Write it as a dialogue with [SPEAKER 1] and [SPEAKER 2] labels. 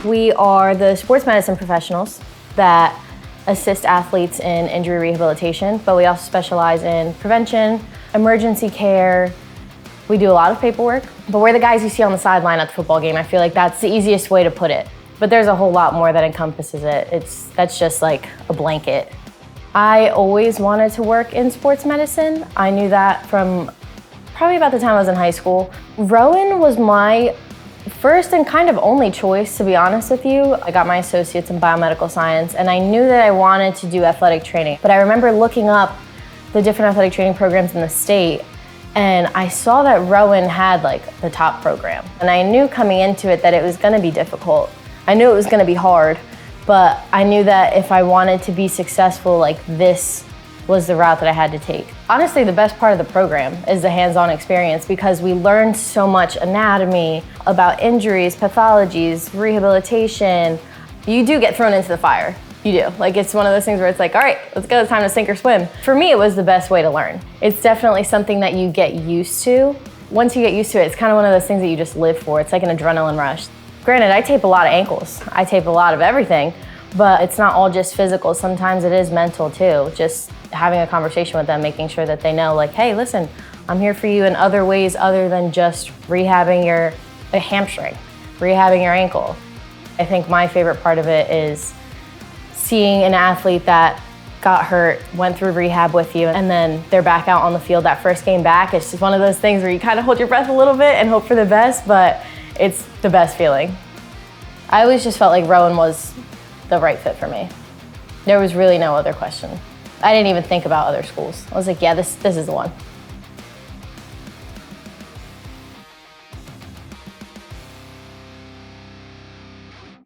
[SPEAKER 1] We are the sports medicine professionals that assist athletes in injury rehabilitation, but we also specialize in prevention, emergency care. We do a lot of paperwork, but we're the guys you see on the sideline at the football game. I feel like that's the easiest way to put it. But there's a whole lot more that encompasses it. That's just like a blanket. I always wanted to work in sports medicine. I knew that from probably about the time I was in high school. Rowan was my first and kind of only choice, to be honest with you. I got my associates in biomedical science, and I knew that I wanted to do athletic training. But I remember looking up the different athletic training programs in the state, and I saw that Rowan had like the top program. And I knew coming into it that it was gonna be difficult. I knew it was gonna be hard, but I knew that if I wanted to be successful, like this was the route that I had to take. Honestly, the best part of the program is the hands-on experience because we learned so much anatomy about injuries, pathologies, rehabilitation. You do get thrown into the fire. You do. Like, it's one of those things where it's like, all right, let's go, it's time to sink or swim. For me, it was the best way to learn. It's definitely something that you get used to. Once you get used to it, it's kind of one of those things that you just live for. It's like an adrenaline rush. Granted, I tape a lot of ankles. I tape a lot of everything, but it's not all just physical. Sometimes it is mental too. Just having a conversation with them, making sure that they know, like, hey, listen, I'm here for you in other ways other than just rehabbing your hamstring, rehabbing your ankle. I think my favorite part of it is seeing an athlete that got hurt, went through rehab with you, and then they're back out on the field that first game back. It's just one of those things where you kind of hold your breath a little bit and hope for the best, but it's the best feeling. I always just felt like Rowan was the right fit for me. There was really no other question. I didn't even think about other schools. I was like, yeah, this is the one.